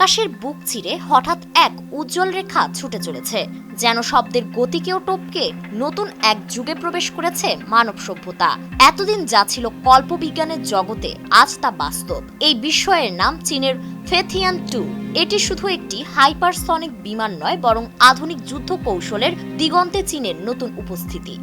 আকাশের বুক চিরে হঠাৎ এক উজ্জ্বল রেখা ছুটে চলেছে, যেন শব্দের গতিকেও টপকে নতুন এক যুগে প্রবেশ করেছে মানব সভ্যতা। এতদিন যা ছিল কল্পবিজ্ঞানের জগতে, আজ তা বাস্তব। এই বিস্ময়ের নাম চীনের ফেথিয়ান 2। এটি শুধু একটি হাইপারসনিক বিমান নয়, বরং আধুনিক যুদ্ধ কৌশলের দিগন্তে চীনের নতুন উপস্থিতি।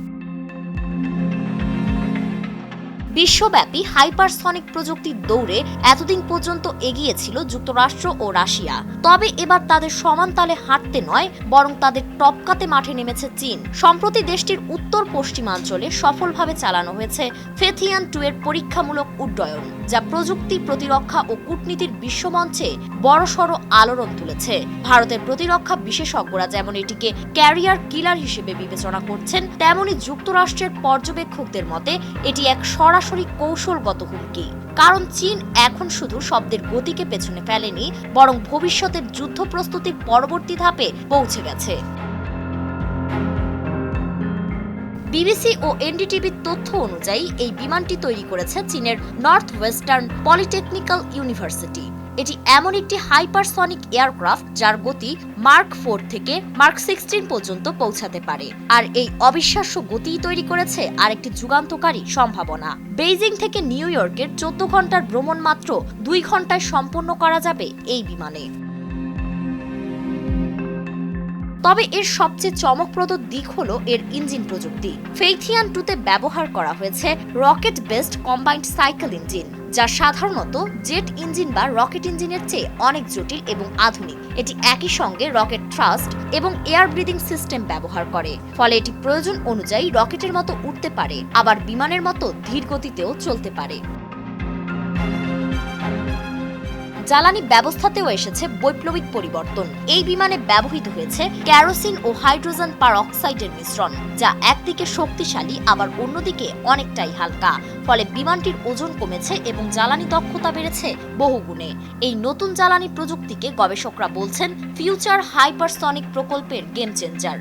বিশ্বব্যাপী হাইপারসনিক প্রযুক্তির দৌড়ে এতদিন পর্যন্ত এগিয়ে ছিল যুক্তরাষ্ট্র ও রাশিয়া, তবে এবার তাদের সমান তালে হাঁটতে নয়, বরং তাদের টপকাতে মাঠে নেমেছে চীন। সম্প্রতি দেশটির উত্তর পশ্চিমাঞ্চলে সফলভাবে চালানো হয়েছে ফেথিয়ান 2 এর পরীক্ষামূলক উড্ডয়ন, যা প্রযুক্তি, প্রতিরক্ষা ও কূটনীতির বিশ্বমঞ্চে বড়সড় আলোড়ন তুলেছে। ভারতের প্রতিরক্ষা বিশেষজ্ঞরা যেমন এটিকে ক্যারিয়ার কিলার হিসেবে বিবেচনা করছেন, তেমনি যুক্তরাষ্ট্রের পর্যবেক্ষকদের মতে এটি এক সরাসরি কৌশলগত হুমকি। কারণ চীন এখন শুধু শব্দের গতিকে পেছনে ফেলেনি, বরং ভবিষ্যতের যুদ্ধ প্রস্তুতির পরবর্তী ধাপে পৌঁছে গেছে। বিবিসি ও এনডিটিভির তথ্য অনুযায়ী এই বিমানটি তৈরি করেছে চীনের নর্থ ওয়েস্টার্ন পলিটেকনিক্যাল ইউনিভার্সিটি। এটি এমন একটি হাইপারসনিক এয়ারক্রাফট যার গতি মার্ক 4 থেকে মার্ক 16 পর্যন্ত পৌঁছাতে পারে। আর এই অবিশ্বাস্য গতিই তৈরি করেছে আরেকটি যুগান্তকারী সম্ভাবনা। বেইজিং থেকে নিউ ইয়র্কের 14 ঘন্টার ভ্রমণ মাত্র 2 ঘন্টায় সম্পন্ন করা যাবে এই বিমানে। তবে এর সবচেয়ে চমকপ্রদ দিক হলো এর ইঞ্জিন প্রযুক্তি। ফেথিয়ান 2 তে ব্যবহার করা হয়েছে rocket based combined cycle engine, যা সাধারণত জেট ইঞ্জিন বা রকেট ইঞ্জিনের চেয়ে অনেক জটিল এবং আধুনিক। এটি একই সঙ্গে রকেট থ্রাস্ট এবং এয়ার ব্রিদিং সিস্টেম ব্যবহার করে, ফলে এটি প্রয়োজন অনুযায়ী রকেটের মতো উঠতে পারে, আবার বিমানের মতো ধীর গতিতেও চলতে পারে। জ্বালানি ব্যবস্থাতেও এসেছে বৈপ্লবিক পরিবর্তন। এই বিমানে ব্যবহৃত হয়েছে কেরোসিন ও হাইড্রোজেন পারঅক্সাইডের মিশ্রণ, যা একদিকে শক্তিশালী আবার অন্যদিকে অনেকটাই হালকা। ফলে বিমানটির ওজন কমেছে এবং জ্বালানি দক্ষতা বেড়েছে বহুগুণে। এই নতুন জ্বালানি প্রযুক্তিকে গবেষকরা বলছেন ফিউচার হাইপারসনিক প্রকল্পের গেম চেঞ্জার।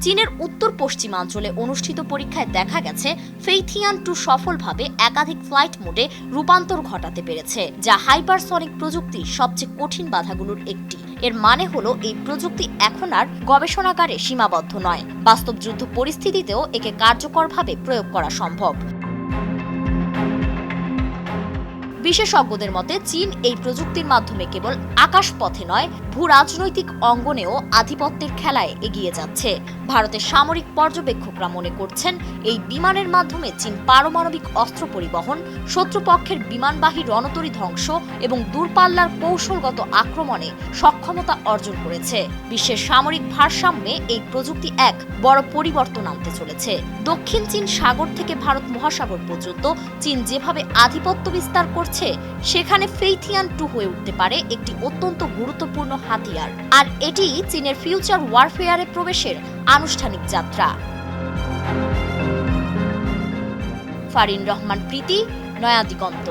চীনের উত্তর পশ্চিমাঞ্চলে অনুষ্ঠিত পরীক্ষায় দেখা গেছে ফেথিয়ান 2 সফলভাবে একাধিক ফ্লাইট মোডে রূপান্তর ঘটাতে পেরেছে, যা হাইপারসনিক প্রযুক্তির সবচেয়ে কঠিন বাধাগুলোর একটি। এর মানে হলো এই প্রযুক্তি এখন আর গবেষণাগারে সীমাবদ্ধ নয়, বাস্তব যুদ্ধ পরিস্থিতিতেও একে কার্যকরভাবে প্রয়োগ করা সম্ভব। বিশেষজ্ঞদের মতে চীন এই প্রযুক্তির মাধ্যমে কেবল আকাশপথে নয়, ভূ রাজনৈতিক অঙ্গনেও আধিপত্যের খেলায় এগিয়ে যাচ্ছে। ভারতের সামরিক পর্যবেক্ষকরা মনে করছেন এই বিমানের মাধ্যমে চীন পারমাণবিক অস্ত্র পরিবহন, শত্রুপক্ষের বিমানবাহী রণতরী ধ্বংস এবং দূরপাল্লার কৌশলগত আক্রমণে সক্ষমতা অর্জন করেছে। বিশ্বের সামরিক ভারসাম্যে এই প্রযুক্তি এক বড় পরিবর্তন আনতে চলেছে। দক্ষিণ চীন সাগর থেকে ভারত মহাসাগর পর্যন্ত চীন যেভাবে আধিপত্য বিস্তার করছে, সেখানে ফেথিয়ান 2 হয়ে উঠতে পারে একটি অত্যন্ত গুরুত্বপূর্ণ হাতিয়ার। আর এটি চীনের ফিউচার ওয়ারফেয়ারে প্রবেশের আনুষ্ঠানিক যাত্রা। ফারিন রহমান প্রীতি, নয়া দিগন্ত।